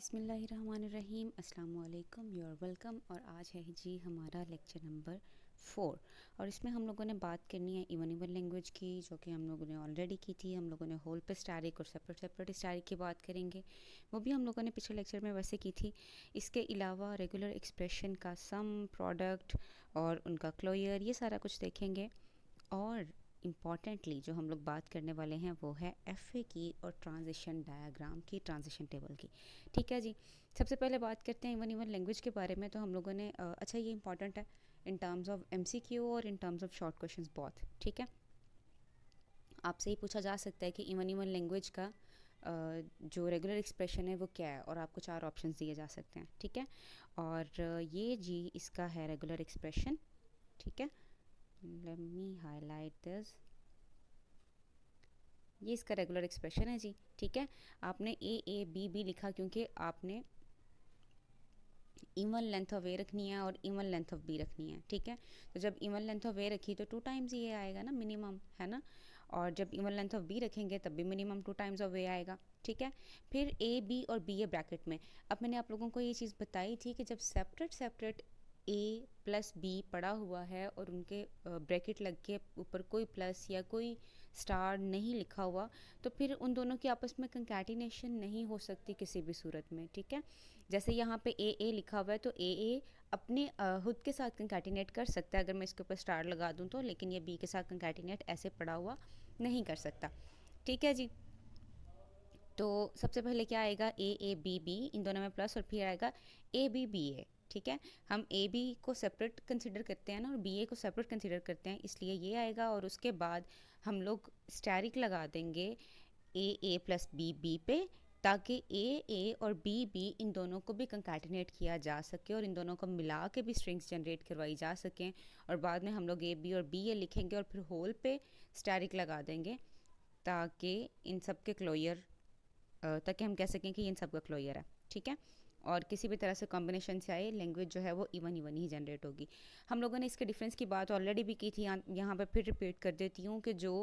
बिस्मिल्लाहिर्रहमानिर्रहीम अस्सलाम वालेकुम, यू आर वेलकम। और आज है जी हमारा लेक्चर नंबर 4 और इसमें हम लोगों ने बात करनी है इवन लैंग्वेज की, जो कि हम लोगों ने ऑलरेडी की थी। हम लोगों ने होल पे स्टैटिक और सेपरेट सेपरेट स्टैटिक की बात करेंगे, वो भी हम लोगों ने पिछले लेक्चर में वैसे की थी। इसके अलावा रेगुलर एक्सप्रेशन का सम, प्रोडक्ट और उनका क्लोयर, ये सारा कुछ देखेंगे। और इम्पॉर्टेंटली जो हम लोग बात करने वाले हैं वो है एफ ए की और ट्रांजिशन डायग्राम की, ट्रांजिशन टेबल की। ठीक है जी। सबसे पहले बात करते हैं इवन लैंग्वेज के बारे में। तो हम लोगों ने अच्छा, ये इंपॉर्टेंट है इन टर्म्स ऑफ एमसीक्यू और in terms of short questions बहुत। ठीक है, आपसे ही पूछा जा सकता है कि इवन लैंग्वेज का जो रेगुलर एक्सप्रेशन है वो क्या है, और आपको 4 ऑप्शंस दिए जा सकते हैं। ठीक है, और ये जी इसका है रेगुलर एक्सप्रेशन। ठीक है, लेट मी हाईलाइट दिस। ये इसका रेगुलर एक्सप्रेशन है जी। ठीक है, आपने ए बी बी लिखा क्योंकि आपने इवन लेंथ ऑफ ए रखनी है और इवन लेंथ ऑफ बी रखनी है। ठीक है, तो जब इवन लेंथ ऑफ ए रखी तो 2 टाइम्स ये आएगा ना मिनिमम, है ना। और जब इवन लेंथ ऑफ बी रखेंगे तब भी मिनिमम 2 टाइम्स ऑफ ए आएगा। ठीक है, फिर ए बी और बी है ब्रैकेट में। अब मैंने आप लोगों को ये चीज़ बताई थी कि जब सेपरेट सेपरेट ए प्लस बी पड़ा हुआ है और उनके ब्रैकेट लग के ऊपर कोई प्लस या कोई स्टार नहीं लिखा हुआ, तो फिर उन दोनों की आपस में कंकैटिनेशन नहीं हो सकती किसी भी सूरत में। ठीक है, जैसे यहाँ पे ए लिखा हुआ है तो ए अपने खुद के साथ कंकैटिनेट कर सकता है अगर मैं इसके ऊपर स्टार लगा दूँ तो, लेकिन ये बी के साथ कंकैटिनेट ऐसे पड़ा हुआ नहीं कर सकता। ठीक है जी, तो सबसे पहले क्या आएगा, ए बी बी, इन दोनों में प्लस, और फिर आएगा ए बी बी ए। ठीक है, हम ए बी को सेपरेट कंसिडर करते हैं ना, और बी ए को सेपरेट कंसिडर करते हैं, इसलिए ये आएगा। और उसके बाद हम लोग स्टैरिक लगा देंगे ए प्लस बी बी पे, ताकि ए और बी बी इन दोनों को भी कंकैटिनेट किया जा सके और इन दोनों को मिला के भी स्ट्रिंग्स जनरेट करवाई जा सकें। और बाद में हम लोग ए बी और बी ए लिखेंगे और फिर होल पे स्टैरिक लगा देंगे, ताकि इन सब के क्लोयर, ताकि हम कह सकें कि इन सब का क्लोयर है। ठीक है, और किसी भी तरह से कॉम्बिनेशन से आए लैंग्वेज जो है वो इवन ही जनरेट होगी। हम लोगों ने इसके डिफरेंस की बात ऑलरेडी भी की थी, यहाँ पे फिर रिपीट कर देती हूँ कि जो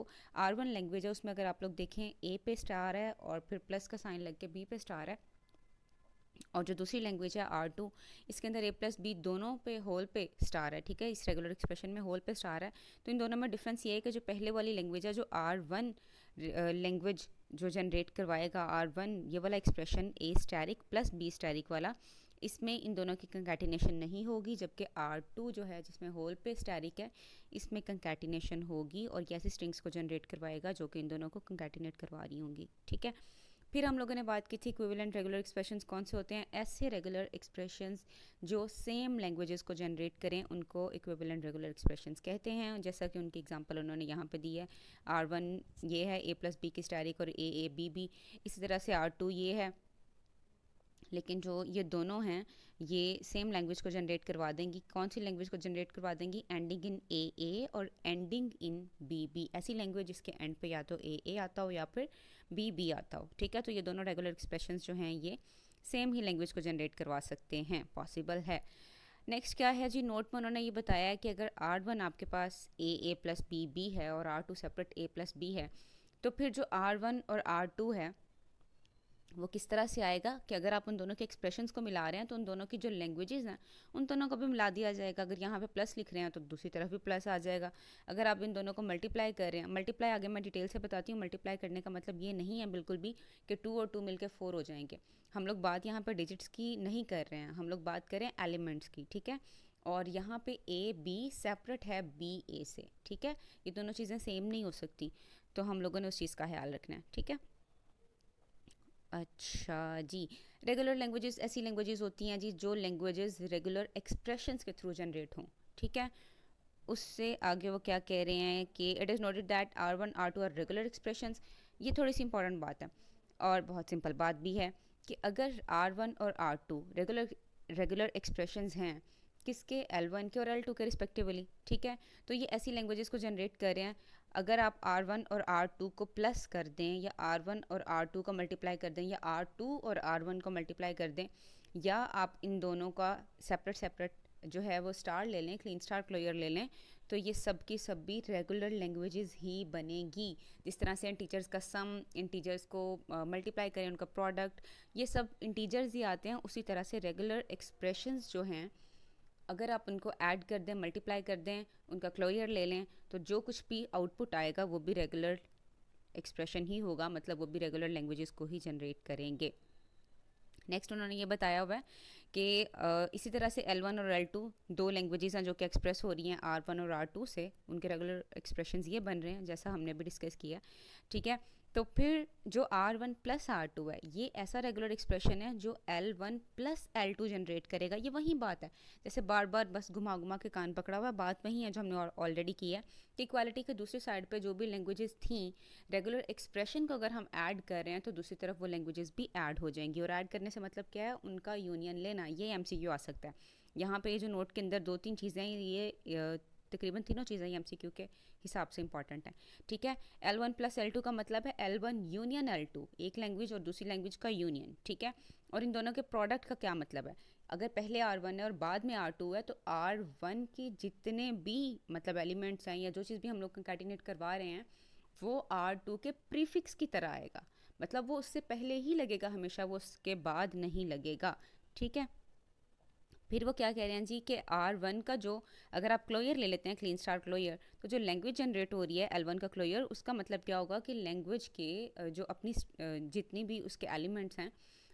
R1 लैंग्वेज है उसमें अगर आप लोग देखें ए पे स्टार है और फिर प्लस का साइन लग के बी पे स्टार है, और जो दूसरी लैंग्वेज है R2, इसके अंदर ए प्लस बी दोनों पे होल पे स्टार है। ठीक है, इस रेगुलर एक्सप्रेशन में होल पे स्टार है। तो इन दोनों में डिफरेंस ये है कि जो पहले वाली लैंग्वेज है, जो R1 लैंग्वेज जो जनरेट करवाएगा R1 ये वाला expression a asterisk plus B asterisk वाला, इसमें इन दोनों की कंकैटिनेशन नहीं होगी, जबकि R2 जो है जिसमें होल पे स्टैरिक है, इसमें कंकैटिनेशन होगी और ये ऐसी स्ट्रिंग्स को जनरेट करवाएगा जो कि इन दोनों को कंकैटिनेट करवा रही होंगी। ठीक है, फिर हम लोगों ने बात की थी इक्विवेलेंट रेगुलर एक्सप्रेशंस कौन से होते हैं। ऐसे रेगुलर एक्सप्रेशंस जो सेम लैंग्वेजेस को जनरेट करें उनको इक्विवेलेंट रेगुलर एक्सप्रेशंस कहते हैं, जैसा कि उनकी एग्जांपल उन्होंने यहाँ पे दी है। R1 ये है ए प्लस बी की स्टैरिक, और ए बी बी, इसी तरह से R2 ये है। लेकिन जो ये दोनों हैं ये सेम लैंग्वेज को जनरेट करवा देंगी। कौन सी लैंग्वेज को जनरेट करवा देंगी, एंडिंग इन ए और एंडिंग इन बी बी, ऐसी लैंग्वेज जिसके एंड पे या तो ए आता हो या फिर बी बी आता हो। ठीक है, तो ये दोनों रेगुलर एक्सप्रेशंस जो हैं ये सेम ही लैंग्वेज को जनरेट करवा सकते हैं, पॉसिबल है। नेक्स्ट क्या है जी, नोट में उन्होंने ये बताया है कि अगर R1 आपके पास ए प्लस बी बी है और R2 सेपरेट ए प्लस बी है, तो फिर जो R1 और R2 है वो किस तरह से आएगा कि अगर आप उन दोनों के एक्सप्रेशंस को मिला रहे हैं तो उन दोनों की जो लैंग्वेजेस हैं उन दोनों को भी मिला दिया जाएगा। अगर यहाँ पे प्लस लिख रहे हैं तो दूसरी तरफ भी प्लस आ जाएगा। अगर आप इन दोनों को मल्टीप्लाई कर रहे हैं, मल्टीप्लाई आगे मैं डिटेल से बताती हूँ, मल्टीप्लाई करने का मतलब ये नहीं है बिल्कुल भी कि 2 और 2 मिलकर 4 हो जाएंगे। हम लोग बात यहाँ पर डिजिट्स की नहीं कर रहे हैं, हम लोग बात कर रहे हैं एलिमेंट्स की। ठीक है, और यहाँ पे ए बी सेपरेट है बी ए से। ठीक है, ये दोनों चीज़ें सेम नहीं हो सकती, तो हम लोगों ने उस चीज़ का ख्याल रखना है। ठीक है, अच्छा जी, रेगुलर लैंग्वेजेस ऐसी लैंग्वेजेस होती हैं जी जो लैंग्वेजेस रेगुलर एक्सप्रेशंस के थ्रू जनरेट हों। ठीक है, उससे आगे वो क्या कह रहे हैं कि it is noted that R1 R2 are regular expressions. ये थोड़ी सी इंपॉर्टेंट बात है और बहुत सिंपल बात भी है कि अगर R1 और R2 रेगुलर रेगुलर एक्सप्रेशंस हैं किसके, L1 के और L2 के रिस्पेक्टिवली। ठीक है, तो ये ऐसी लैंग्वेजेस को जनरेट कर रहे हैं। अगर आप R1 और R2 को प्लस कर दें, या R1 और R2 को मल्टीप्लाई कर दें, या R2 और R1 को मल्टीप्लाई कर दें, या आप इन दोनों का सेपरेट सेपरेट जो है वो स्टार ले लें, क्लीन स्टार क्लोयर ले लें, तो ये सब की सब भी रेगुलर लैंग्वेजेस ही बनेगी। जिस तरह से इंटीजर्स का सम, इंटीजर्स को मल्टीप्लाई करें उनका प्रोडक्ट, ये सब इंटीजर्स ही आते हैं। उसी तरह से रेगुलर एक्सप्रेशंस जो हैं, अगर आप उनको ऐड कर दें, मल्टीप्लाई कर दें, उनका क्लोयर ले लें, तो जो कुछ भी आउटपुट आएगा वो भी रेगुलर एक्सप्रेशन ही होगा, मतलब वो भी रेगुलर लैंग्वेजेस को ही जनरेट करेंगे। नेक्स्ट उन्होंने ये बताया हुआ है कि इसी तरह से L1 और L2 दो लैंग्वेजेस हैं जो कि एक्सप्रेस हो रही हैं R1 और R2 से, उनके रेगुलर एक्सप्रेशंस ये बन रहे हैं जैसा हमने भी डिस्कस किया, ठीक है। तो फिर जो R1 प्लस R2 है, ये ऐसा रेगुलर एक्सप्रेशन है जो L1 प्लस L2 जनरेट करेगा। ये वही बात है, जैसे बार बार बस घुमा घुमा के कान पकड़ा हुआ, बात वही है जो हमने ऑलरेडी की है कि इक्वालिटी के दूसरी साइड पे जो भी लैंग्वेजेस थी, रेगुलर एक्सप्रेशन को अगर हम ऐड कर रहे हैं तो दूसरी तरफ वो लैंग्वेजेस भी ऐड हो जाएंगी। और ऐड करने से मतलब क्या है, उनका यूनियन लेना। ये MCQ आ सकता है। यहाँ पे जो नोट के अंदर दो तीन चीज़ें, ये तकरीबन तीनों चीज़ें MCQ के हिसाब से इंपॉर्टेंट हैं, ठीक है। L1 प्लस L2 का मतलब है L1 यूनियन L2, एक लैंग्वेज और दूसरी लैंग्वेज का यूनियन, ठीक है। और इन दोनों के प्रोडक्ट का क्या मतलब है, अगर पहले R1 है और बाद में R2 है, तो R1 के जितने भी मतलब एलिमेंट्स हैं या जो चीज़ भी हम लोग कंकैटिनेट करवा रहे हैं, वो R2 के प्रीफिक्स की तरह आएगा। मतलब वो उससे पहले ही लगेगा हमेशा, वो उसके बाद नहीं लगेगा, ठीक है। फिर वो क्या कह रहे हैं जी कि R1 का जो, अगर आप क्लोयर ले लेते हैं, क्लीन स्टार क्लोयर, तो जो लैंग्वेज जनरेट हो रही है L1 का क्लोयर, उसका मतलब क्या होगा कि लैंग्वेज के जो अपनी जितनी भी उसके एलिमेंट्स हैं,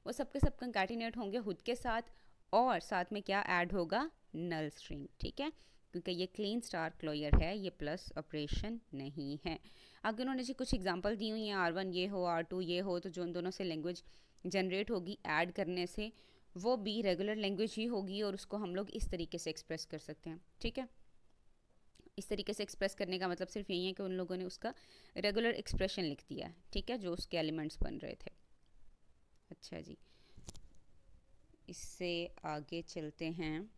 वो सब के सब कंकैटिनेट होंगे खुद के साथ, और साथ में क्या ऐड होगा, नल स्ट्रिंग, ठीक है। क्योंकि ये क्लीन स्टार क्लोयर है, ये प्लस ऑपरेशन नहीं है। आगे उन्होंने जी कुछ एग्जांपल दी हुई हैं, R1 ये हो, R2 ये हो, तो जो उन दोनों से लैंग्वेज जनरेट होगी ऐड करने से, वो भी रेगुलर लैंग्वेज ही होगी, और उसको हम लोग इस तरीके से एक्सप्रेस कर सकते हैं, ठीक है। इस तरीके से एक्सप्रेस करने का मतलब सिर्फ यही है कि उन लोगों ने उसका रेगुलर एक्सप्रेशन लिख दिया है, ठीक है, जो उसके एलिमेंट्स बन रहे थे। अच्छा जी, इससे आगे चलते हैं।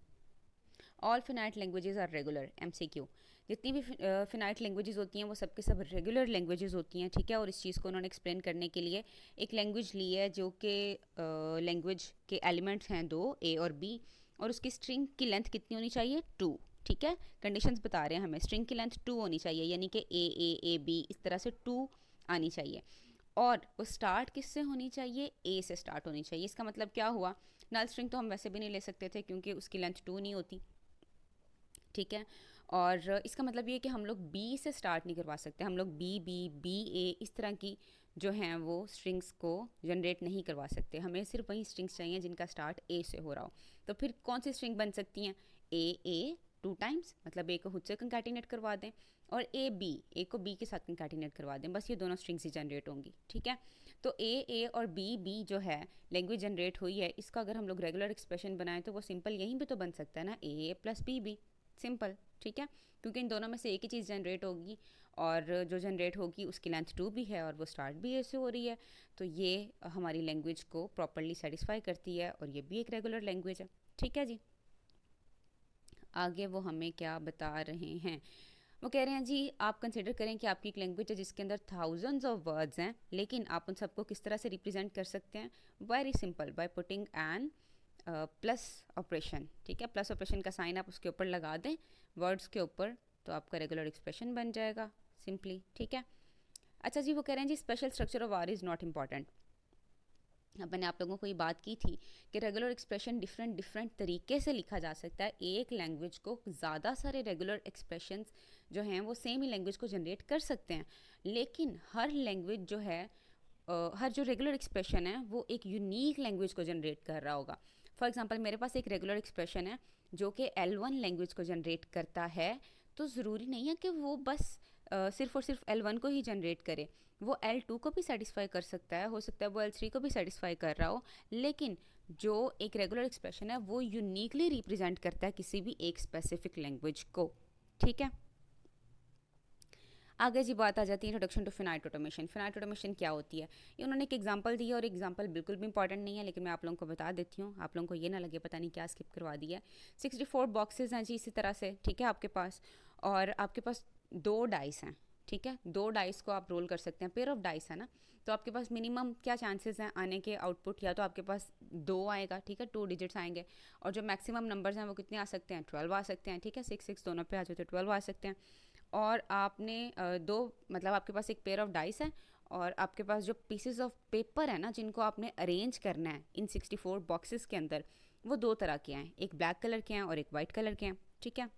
All finite languages are regular, MCQ। जितनी भी फिनाइट लैंग्वेजेस होती हैं वो सब के सब रेगुलर लैंग्वेजेस होती हैं, ठीक है। और इस चीज़ को उन्होंने एक्सप्लेन करने के लिए एक लैंग्वेज ली है, जो कि लैंग्वेज के एलिमेंट्स हैं दो, A और B, और उसकी स्ट्रिंग की लेंथ कितनी होनी चाहिए, 2, ठीक है। कंडीशंस बता रहे हैं हमें, स्ट्रिंग की लेंथ 2 होनी चाहिए, यानी कि A इस तरह से 2 आनी चाहिए। और वो स्टार्ट किससे होनी चाहिए, A से स्टार्ट होनी चाहिए। इसका मतलब क्या हुआ, नल स्ट्रिंग तो हम वैसे भी नहीं ले सकते थे क्योंकि उसकी लेंथ 2 नहीं होती, ठीक है। और इसका मतलब ये है कि हम लोग B से स्टार्ट नहीं करवा सकते, हम लोग B A इस तरह की जो हैं वो स्ट्रिंग्स को जनरेट नहीं करवा सकते। हमें सिर्फ वही स्ट्रिंग्स चाहिए जिनका स्टार्ट A से हो रहा हो। तो फिर कौन सी स्ट्रिंग बन सकती हैं, A 2 टाइम्स, मतलब A को खुद से कंकैटिनेट करवा दें, और A को B के साथ कंकैटिनेट करवा दें, बस ये दोनों स्ट्रिंग्स ही जनरेट होंगी, ठीक है। तो A और B जो है लैंग्वेज जनरेट हुई है, इसका अगर हम लोग रेगुलर एक्सप्रेशन बनाएं तो वो सिंपल यहीं पे तो बन सकता है ना, A प्लस B, सिंपल, ठीक है। क्योंकि इन दोनों में से एक ही चीज़ जनरेट होगी, और जो जनरेट होगी उसकी लेंथ 2 भी है और वो स्टार्ट भी ऐसे हो रही है, तो ये हमारी लैंग्वेज को प्रॉपरली सेटिस्फाई करती है, और ये भी एक रेगुलर लैंग्वेज है, ठीक है जी। आगे वो हमें क्या बता रहे हैं, वो कह रहे हैं जी आप कंसिडर करें कि आपकी एक लैंग्वेज है जिसके अंदर थाउजेंड्स ऑफ वर्ड्स हैं, लेकिन आप उन सबको किस तरह से रिप्रेजेंट कर सकते हैं, very simple, by putting an plus operation, ठीक है। प्लस ऑपरेशन का साइन आप उसके ऊपर लगा दें वर्ड्स के ऊपर, तो आपका रेगुलर एक्सप्रेशन बन जाएगा सिंपली, ठीक है। अच्छा जी, वो कह रहे हैं जी special structure of R is not important. अब मैंने आप लोगों को ये बात की थी कि रेगुलर एक्सप्रेशन डिफरेंट तरीके से लिखा जा सकता है। एक लैंग्वेज को ज़्यादा सारे रेगुलर एक्सप्रेशंस जो हैं वो सेम ही लैंग्वेज को जनरेट कर सकते हैं, लेकिन हर लैंग्वेज जो है हर जो रेगुलर एक्सप्रेशन है वो एक यूनिक लैंग्वेज को जनरेट कर रहा होगा। फॉर एग्जांपल मेरे पास एक रेगुलर एक्सप्रेशन है जो कि L1 लैंग्वेज को जनरेट करता है, तो ज़रूरी नहीं है कि वो बस सिर्फ और सिर्फ L1 को ही जनरेट करे, वो L2 को भी सेटिस्फाई कर सकता है, हो सकता है वो L3 को भी सेटिस्फाई कर रहा हो, लेकिन जो एक रेगुलर एक्सप्रेशन है वो यूनिकली रिप्रेजेंट करता है किसी भी एक स्पेसिफिक लैंग्वेज को, ठीक है। आगे जी बात आ जाती है introduction to finite automation. Finite automation क्या होती है, ये उन्होंने एक एग्जांपल दी है, और एग्जांपल बिल्कुल भी इंपॉर्टेंट नहीं है, लेकिन मैं आप लोगों को बता देती हूँ, आप लोगों को ये ना लगे पता नहीं क्या स्किप करवा दिया है। 64 बॉक्सेस हैं जी इसी तरह से, ठीक है आपके पास, और आपके पास 2 डाइस हैं, ठीक है, 2 डाइस को आप रोल कर सकते हैं, पेयर ऑफ डाइस है ना, तो आपके पास मिनिमम क्या चांसेस हैं आने के आउटपुट, या तो आपके पास 2 आएगा, ठीक है, 2 डिजिट्स आएंगे, और जो मैक्सिमम नंबर्स हैं वो कितने आ सकते हैं, 12 आ सकते हैं, ठीक है, 6 6 दोनों पे आ जाए तो 12 आ सकते हैं। और आपने दो, मतलब आपके पास एक पेयर ऑफ डाइस है, और आपके पास जो पीसेस ऑफ पेपर है ना जिनको आपने अरेंज करना है इन 64 बॉक्सेस के अंदर, वो 2 तरह के हैं, एक ब्लैक कलर के हैं और एक वाइट कलर के हैं, ठीक है।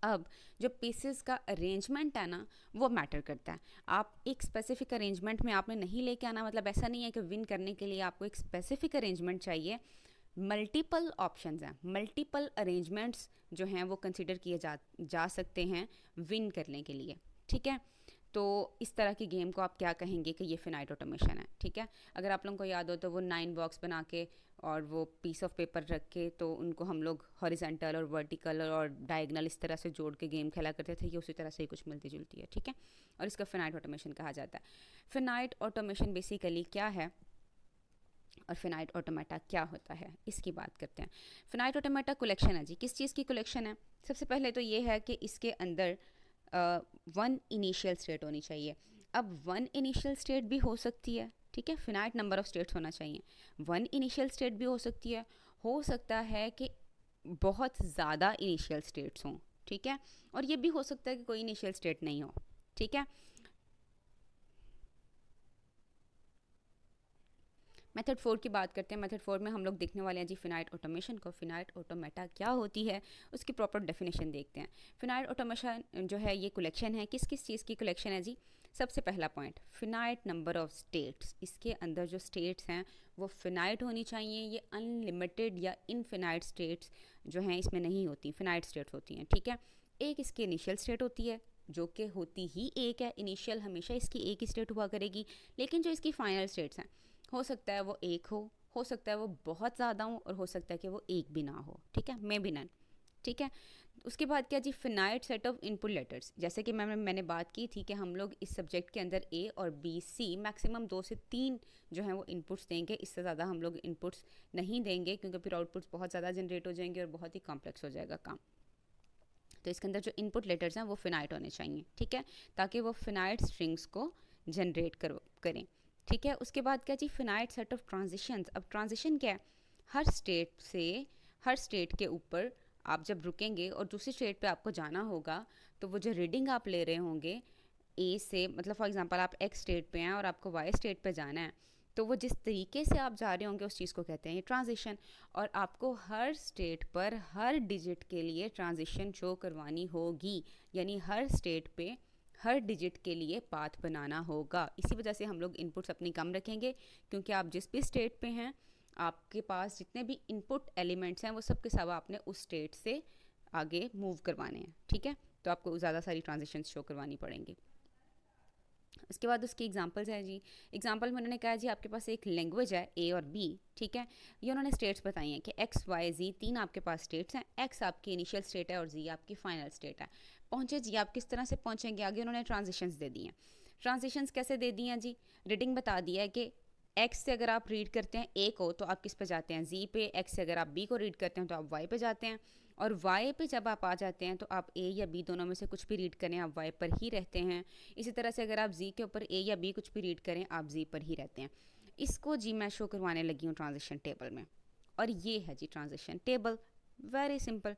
अब जो पीसेस का अरेंजमेंट है ना वो मैटर करता है। आप एक स्पेसिफिक अरेंजमेंट में आपने नहीं लेके आना, मतलब ऐसा नहीं है कि विन करने के लिए आपको एक स्पेसिफिक अरेंजमेंट चाहिए। मल्टीपल ऑप्शंस हैं, मल्टीपल अरेंजमेंट्स जो हैं वो कंसिडर किए जा सकते हैं विन करने के लिए, ठीक है। तो इस तरह की गेम को आप क्या कहेंगे कि ये फिनाइट ऑटोमेशन है, ठीक है। अगर आप लोगों को याद हो तो वो 9 बॉक्स बना के और वो पीस ऑफ पेपर रख के, तो उनको हम लोग हॉरिजेंटल और वर्टिकल और डायगनल इस तरह से जोड़ के गेम खेला करते थे, ये उसी तरह से ही कुछ मिलती जुलती है, ठीक है। और इसका फिनाइट ऑटोमेशन कहा जाता है। फिनाइट ऑटोमेशन बेसिकली क्या है और फिनाइट ऑटोमेटा क्या होता है, इसकी बात करते हैं। फिनाइट ऑटोमेटा कलेक्शन है जी, किस चीज़ की कलेक्शन है? सबसे पहले तो ये है कि इसके अंदर 1 इनिशियल स्टेट होनी चाहिए। अब 1 इनिशियल स्टेट भी हो सकती है, ठीक है, फिनाइट नंबर ऑफ स्टेट्स होना चाहिए। 1 इनिशियल स्टेट भी हो सकती है, हो सकता है कि बहुत ज़्यादा इनिशियल स्टेट्स हों, ठीक है, और ये भी हो सकता है कि कोई इनिशियल स्टेट नहीं हो, ठीक है। मेथड 4 की बात करते हैं। मेथड 4 में हम लोग देखने वाले हैं जी फिनाइट ऑटोमेशन को। फिनाइट ऑटोमेटा क्या होती है उसकी प्रॉपर डेफिनेशन देखते हैं। फिनाइट ऑटोमेशन जो है ये कलेक्शन है, किस किस चीज़ की कलेक्शन है जी? सबसे पहला point, finite number of states. इसके अंदर जो स्टेट्स हैं वो फिनाइट होनी चाहिए। ये अनलिमिटेड या इनफिनाइट स्टेट्स जो हैं इसमें नहीं होती, फिनाइट स्टेट्स होती हैं, ठीक है। एक इसकी इनिशियल स्टेट होती है जो कि होती ही एक है, इनिशियल हमेशा इसकी एक ही स्टेट हुआ करेगी। लेकिन जो इसकी फाइनल स्टेट्स हैं हो सकता है वो एक हो सकता है वो बहुत ज़्यादा हो, और हो सकता है कि वो एक भी ना हो, ठीक है, मे बी नन, ठीक है। उसके बाद क्या जी? Finite set of input letters. जैसे कि मैंने बात की थी कि हम लोग इस सब्जेक्ट के अंदर ए और बी सी मैक्सिमम 2 से 3 जो हैं वो इनपुट्स देंगे, इससे ज़्यादा हम लोग इनपुट्स नहीं देंगे क्योंकि फिर आउटपुट्स बहुत ज़्यादा जनरेट हो जाएंगे और बहुत ही कॉम्प्लेक्स हो जाएगा काम। तो इसके अंदर जो इनपुट लेटर्स हैं वो फिनाइट होने चाहिए, ठीक है, ताकि वो फिनाइट स्ट्रिंग्स को जनरेट करें, ठीक है। उसके बाद क्या जी? Finite set of transitions. अब ट्रांजिशन क्या है? हर स्टेट के ऊपर आप जब रुकेंगे और दूसरी स्टेट पे आपको जाना होगा, तो वो जो रीडिंग आप ले रहे होंगे ए से, मतलब फॉर एग्जांपल आप एक्स स्टेट पे हैं और आपको वाई स्टेट पे जाना है, तो वो जिस तरीके से आप जा रहे होंगे उस चीज़ को कहते हैं ये ट्रांजिशन। और आपको हर स्टेट पर हर डिजिट के लिए ट्रांजिशन शो करवानी होगी, यानी हर स्टेट पे हर डिजिट के लिए पाथ बनाना होगा। इसी वजह से हम लोग इनपुट्स अपनी कम रखेंगे, क्योंकि आप जिस भी स्टेट पे हैं आपके पास जितने भी इनपुट एलिमेंट्स हैं वो सब के सब आपने उस स्टेट से आगे मूव करवाने हैं, ठीक है। तो आपको ज़्यादा सारी ट्रांजिशंस शो करवानी पड़ेंगी। उसके बाद उसकी एग्जांपल्स हैं जी। एग्जांपल में उन्होंने कहा जी आपके पास एक लैंग्वेज है ए और बी, ठीक है। ये उन्होंने स्टेट्स बताई हैं कि एक्स वाई जी 3 आपके पास स्टेट्स हैं। एक्स आपकी इनिशियल स्टेट है और जी आपकी फाइनल स्टेट है। पहुँचे जी आप किस तरह से पहुँचेंगे? आगे उन्होंने ट्रांजिशंस दे दी हैं। ट्रांजिशंस कैसे दे दी हैं जी? रीडिंग बता दिया है कि एक्स से अगर आप रीड करते हैं ए को तो आप किस पे जाते हैं? जी पे। एक्स से अगर आप बी को रीड करते हैं तो आप वाई पे जाते हैं। और वाई पे जब आप आ जाते हैं तो आप ए या बी दोनों में से कुछ भी रीड करें आप वाई पर ही रहते हैं। इसी तरह से अगर आप जी के ऊपर ए या बी कुछ भी रीड करें आप जी पर ही रहते हैं। इसको जी मैं शो करवाने लगी हूँ ट्रांजिशन टेबल में, और ये है जी ट्रांजिशन टेबल। वेरी सिंपल,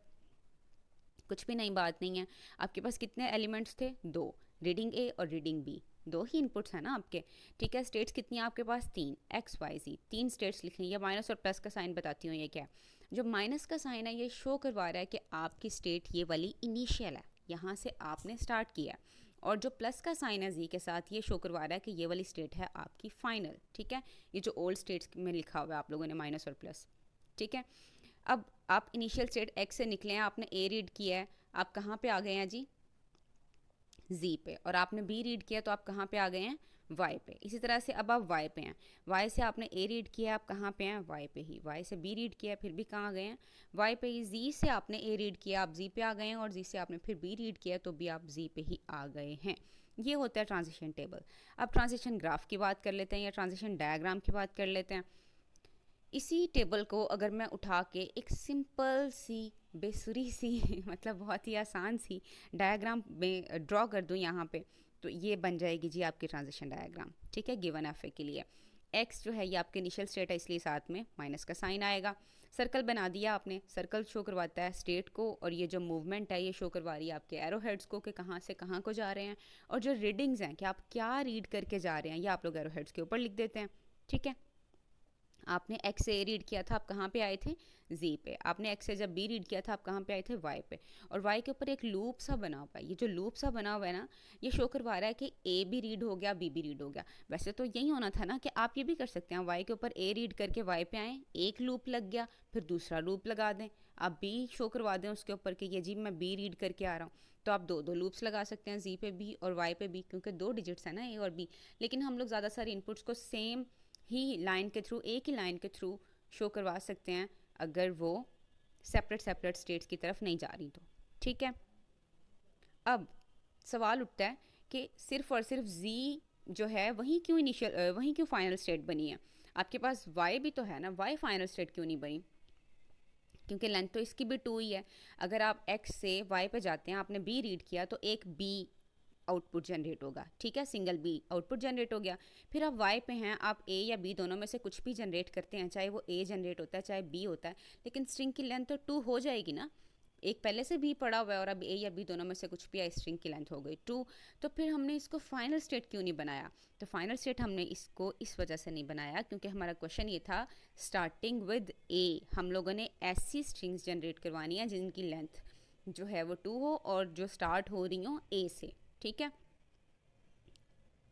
कुछ भी नई बात नहीं है। आपके पास कितने एलिमेंट्स थे? 2, रीडिंग ए और रीडिंग बी, 2 ही इनपुट्स हैं ना आपके, ठीक है। स्टेट्स कितनी हैं आपके पास? 3, एक्स वाई जी, 3 स्टेट्स लिख लें। या माइनस और प्लस का साइन बताती हूँ ये क्या है। जो माइनस का साइन है ये शो करवा रहा है कि आपकी स्टेट ये वाली इनिशियल है, यहाँ से आपने स्टार्ट किया। और जो प्लस का साइन है जी के साथ ये शो करवा रहा है कि ये वाली स्टेट है आपकी फाइनल, ठीक है। ये जो ओल्ड स्टेट्स में लिखा हुआ है आप लोगों ने माइनस और प्लस, ठीक है। अब आप इनिशियल स्टेट एक्स से निकले हैं, आपने ए रीड किया है, आप कहाँ पे आ गए हैं जी? जी पे। और आपने बी रीड किया तो आप कहाँ पे आ गए हैं? वाई पे। इसी तरह से अब आप वाई पे हैं, वाई से आपने ए रीड किया, आप कहाँ पे हैं? वाई पे ही। वाई से बी रीड किया, फिर भी कहाँ गए हैं? वाई पे ही। जी से आपने ए रीड किया, आप जी पे आ गए हैं, और जी से आपने फिर बी रीड किया तो भी आप जी पे ही आ गए हैं। ये होता है ट्रांजिशन टेबल। अब ट्रांजिशन ग्राफ की बात कर लेते हैं या ट्रांजिशन डायग्राम की बात कर लेते हैं। इसी टेबल को अगर मैं उठा के एक सिंपल सी बेसुरी सी मतलब बहुत ही आसान सी डायग्राम में ड्रॉ कर दूँ यहाँ पे, तो ये बन जाएगी जी आपकी ट्रांजिशन डायग्राम, ठीक है, गिवन एफ ए के लिए। एक्स जो है ये आपके इनिशियल स्टेट है, इसलिए साथ में माइनस का साइन आएगा। सर्कल बना दिया आपने, सर्कल शो करवाता है स्टेट को, और ये जो मूवमेंट है ये शो करवा रही है आपके एरो हेड्स को कि कहाँ से कहाँ को जा रहे हैं, और जो रीडिंग्स हैं कि आप क्या रीड करके जा रहे हैं ये आप लोग एरो हेड्स के ऊपर लिख देते हैं, ठीक है। आपने एक्स से ए रीड किया था, आप कहाँ पे आए थे, जी पे। आपने एक्स से जब बी रीड किया था, आप कहाँ पे आए थे, वाई पे। और वाई के ऊपर एक लूप सा बना हुआ है, ये जो लूप सा बना हुआ है ना, ये शो करवा रहा है कि ए भी रीड हो गया, बी भी रीड हो गया। वैसे तो यही होना था ना कि आप ये भी कर सकते हैं, वाई के ऊपर ए रीड करके वाई पे आएँ, एक लूप लग गया, फिर दूसरा लूप लगा दें, आप बी शो करवा दें उसके ऊपर कि ये जी मैं बी रीड करके आ रहा हूँ, तो आप दो दो लूप्स लगा सकते हैं, जी पे बी और वाई पे बी, क्योंकि दो डिजिट्स हैं ना ए और बी। लेकिन हम लोग ज़्यादा सारे इनपुट्स को सेम ही लाइन के थ्रू, एक ही लाइन के थ्रू शो करवा सकते हैं अगर वो सेपरेट सेपरेट स्टेट्स की तरफ नहीं जा रही तो, ठीक है। अब सवाल उठता है कि सिर्फ और सिर्फ z जो है वहीं क्यों इनिशियल, वहीं क्यों फाइनल स्टेट बनी है। आपके पास y भी तो है ना, y फाइनल स्टेट क्यों नहीं बनी, क्योंकि लेंथ तो इसकी भी 2 ही है। अगर आप x से y पे जाते हैं, आपने b रीड किया तो एक b आउटपुट जनरेट होगा, ठीक है, सिंगल बी आउटपुट जनरेट हो गया। फिर आप वाई पे हैं, आप ए या बी दोनों में से कुछ भी जनरेट करते हैं, चाहे वो ए जनरेट होता है चाहे बी होता है, लेकिन स्ट्रिंग की लेंथ तो 2 हो जाएगी ना। एक पहले से बी पड़ा हुआ है और अब ए या बी दोनों में से कुछ भी है, स्ट्रिंग की लेंथ हो गई 2। तो फिर हमने इसको फाइनल स्टेट क्यों नहीं बनाया, तो फाइनल स्टेट हमने इसको इस वजह से नहीं बनाया क्योंकि हमारा क्वेश्चन ये था स्टार्टिंग विद ए, हम लोगों ने ऐसी स्ट्रिंग्स जनरेट करवानी है जिनकी लेंथ जो है वो 2 हो और जो स्टार्ट हो रही हो ए से, ठीक है।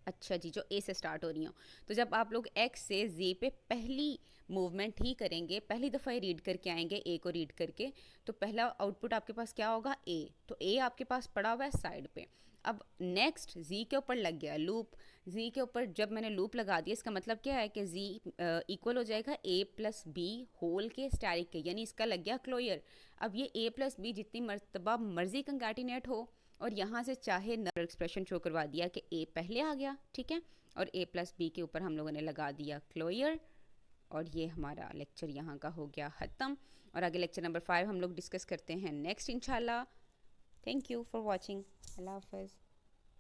अच्छा जी, जो ए से स्टार्ट हो रही हो, तो जब आप लोग एक्स से जे पे पहली मूवमेंट ही करेंगे, पहली दफ़ा ही रीड करके आएंगे ए को रीड करके, तो पहला आउटपुट आपके पास क्या होगा, ए। तो ए आपके पास पड़ा हुआ है साइड पे। अब नेक्स्ट जी के ऊपर लग गया लूप, जी के ऊपर जब मैंने लूप लगा दिया, इसका मतलब क्या है कि जी इक्वल हो जाएगा ए प्लस बी होल के स्टैरिक के, यानी इसका लग गया क्लोयर। अब ये ए प्लस बी जितनी मरतबा मर्जी कंकैटिनेट हो, और यहाँ से चाहे नंबर एक्सप्रेशन शो करवा दिया कि ए पहले आ गया, ठीक है, और ए प्लस बी के ऊपर हम लोगों ने लगा दिया क्लोयर। और ये हमारा लेक्चर यहाँ का हो गया ख़त्म, और आगे लेक्चर नंबर 5 हम लोग डिस्कस करते हैं नेक्स्ट इंशाल्लाह। थैंक यू फॉर वॉचिंग, अल्लाह हाफ़िज़।